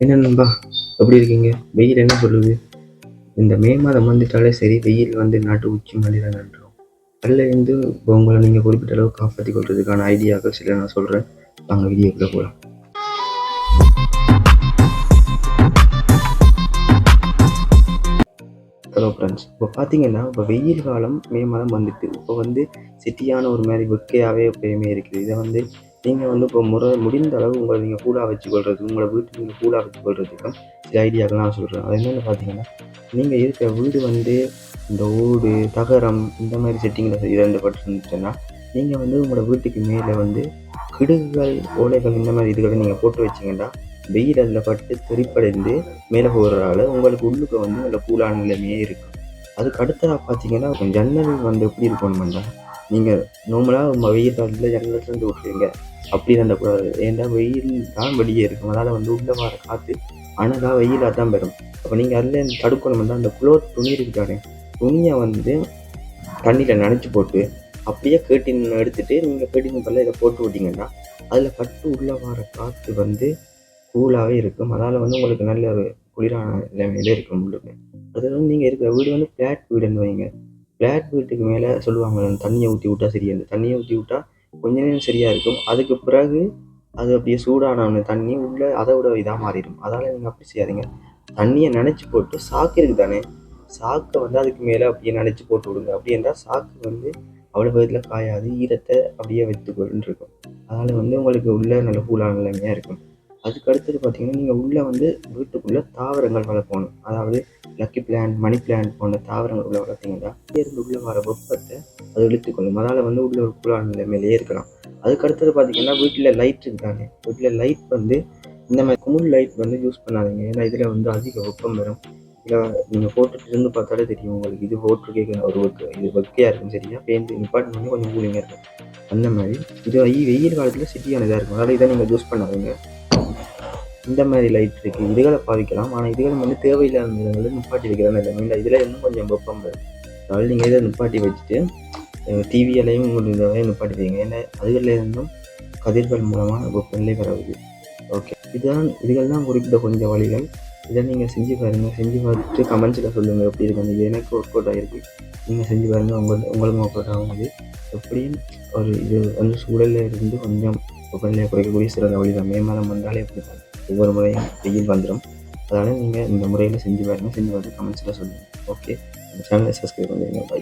என்ன நண்பா, எப்படி இருக்கீங்க? வெயில் என்ன சொல்லுது? இந்த மே மாதம் வந்துட்டாலே சரி, வெயில் வந்து நாட்டு உச்சி மண்டியில நின்றும். அதில இருந்து இப்போ உங்கள நீங்க குறிப்பிட்ட அளவு காப்பாத்திக் கொள்றதுக்கான ஐடியாக்கள் சில நான் சொல்றேன். வாங்க வீடியோக்குள்ள போலாம். Hello friends. இப்போ பார்த்தீங்கன்னா, இப்போ வெயில் காலம் மே மாதம் வந்துட்டு, இப்போ வந்து சிட்டியான ஒரு மாரி வெக்கையாவே எப்பயுமே இருக்குது. இத வந்து நீங்க வந்து இப்போ முடிந்த அளவு உங்கள நீங்க கூலா வச்சுக்கொள்றது, உங்கள வீட்ட நீங்க கூலா வச்சுக்கொள்றதுக்கும் சில ஐடியாக்கள் நான் சொல்றேன். அது என்னென்னு பார்த்தீங்கன்னா, நீங்க இருக்கிற வீடு வந்து இந்த ஓடு, தகரம் இந்த மாரி செட்டிங்கில 2 பட்டுருந்துச்சுன்னா, நீங்க வந்து உங்களோட வீட்டுக்கு மேல வந்து கிடுகுகள், ஓலைகள் இந்த மாரி இதுகள நீங்க போட்டு வச்சீங்கன்னா, வெயில் அதில பட்டு தெறிப்படைந்து மேலே போகிறதால உங்களுக்கு உள்ளுக்க வந்து நல்ல கூலான நிலைமையே இருக்கும். அதுக்கு அடுத்ததா பார்த்தீங்கன்னா, ஜன்னல் வந்து எப்படி இருக்கணும்னா, நீங்க நார்மலா வெயில் காலத்துல ஜன்னல திறந்து விட்டுருவீங்க. அப்படி பண்ணக்கூடாது. ஏன்டா வெயில் தான் வெளியே இருக்கும். அதனால வந்து உள்ள வர காத்து அனலா வெயிலா தான் வரும். அப்ப நீங்க அதில தடுக்கணும்னா, அந்த குளோத் துணி இருக்கு தானே, துணிய வந்து தண்ணீல நனைச்சு போட்டு, அப்படியே கர்டைன் எடுத்துட்டு நீங்க கர்டைனுக்கு பதிலா இத போட்டு விட்டீங்கன்னா, அதில பட்டு உள்ள வர காத்து வந்து கூலாவே இருக்கும். அதனால வந்து உங்களுக்கு நல்ல ஒரு குளிரான நிலைமையில இருக்கும் உள்ளுக்கு. அது வந்து நீங்க இருக்கிற வீடு வந்து ஃப்ளாட் வீடுன்னு வைங்க. ஃப்ளாட் வீட்டுக்கு மேல சொல்லுவாங்கல்ல, தண்ணிய ஊத்தி விட்டா சரியான்னு. தண்ணிய ஊத்தி விட்டா கொஞ்ச நேரம் சரியா இருக்கும். அதுக்கு பிறகு அது அப்படியே சூடான தண்ணி உள்ள அத விட இதா மாறிடும். அதனால நீங்க அப்படி செய்யாதீங்க. தண்ணிய நனைச்சு போட்டு சாக்கு இருக்கு தானே, சாக்க வந்து அதுக்கு மேல அப்படியே நனைச்சு போட்டு விடுங்க. அப்படி என்றா சாக்கு வந்து அவ்வளோ வேகத்துல காயாது. ஈரத்த அப்படியே வைத்துக்கொண்டு இருக்கும். அதனால வந்து உங்களுக்கு உள்ள நல்ல கூலான நிலைமையா இருக்கும். அதுக்கு அடுத்தது பார்த்தீங்கன்னா, நீங்க உள்ள வந்து வீட்டுக்குள்ள தாவரங்கள் வளர்க்கணும். அதாவது லக்கி பிளான்ட், மணி பிளான்ட் போன்ற தாவரங்கள் உள்ள வளர்த்தீங்கன்னா, இருந்து உள்ள வர வெப்பத்த அது இழுத்துக்கொள்ளும். அதனால வந்து உள்ள ஒரு கூலான நிலைமையிலேயே இருக்கலாம். அதுக்கு அடுத்தது பார்த்தீங்கன்னா, வீட்ல லைட் இருக்காங்க. வீட்ல லைட் வந்து இந்த மாரி குமிழ் லைட் வந்து யூஸ் பண்ணாதீங்க. ஏன்னா இதில வந்து அதிக வெப்பம் வரும். இதில நீங்க போட்டுட்டு இருந்து பார்த்தாலே தெரியும் உங்களுக்கு. இது போட்டிருக்க ஒரு இது வெக்கையா இருக்கும் சரியா? பேருந்து நிப்பாட்டினோனே கொஞ்சம் கூலிங்கா இருக்கும். அந்த மாரி இது வெயில் காலத்தில சிட்டியான இதா இருக்கும். அதனால இத நீங்க யூஸ் பண்ணாதீங்க. இந்த மாதிரி லைட் இருக்கு. இதுகள பாவிக்கலாம். ஆனா இதுகள் வந்து தேவையில்லாத நேரங்கள்ல நிப்பாட்டி வைக்கிறது நல்லது. இல்ல இதுல இன்னும் கொஞ்சம் வெப்பம் வரும். அதனால நீங்க இத நிப்பாட்டி வச்சுட்டு டிவியலையும் இதையும் நிப்பாட்டி வைங்க. ஏன்னா அதுகள்ல இருந்தும் கதிர்கள் மூலமா வெப்பநிலை பரவுது. ஓகே. இதுகள் தான் குறிப்பிட்ட கொஞ்சம் வழிகள். இதை நீங்க செஞ்சு பாருங்க. செஞ்சு பார்த்துட்டு கமெண்ட்ஸ்ல சொல்லுங்க எப்படி இருக்குன்னு. இது எனக்கு ஒர்க் அவுட் ஆயிருக்கு. நீங்க செஞ்சு பாருங்க. உங்களுக்கும் ஒர்க் அவுட் ஆகும் இது. எப்படியும் ஒரு இது வந்து சூழல்ல இருந்து கொஞ்சம் வெப்பநிலையை குறைக்கக்கூடிய சிறந்த வழி தான். மே மாதம் வந்தாலே அப்படித்தான். ஒவ்வொரு முறையும் வெயில் வந்துடும். அதனால நீங்க இந்த முறையில செஞ்சு பாருங்க. செஞ்சு பார்த்து கமெண்ட்ஸ்ல சொல்லுங்க. ஓகே. இந்த சேனலை சப்ஸ்கிரைப் பண்ணிடுங்க. பை.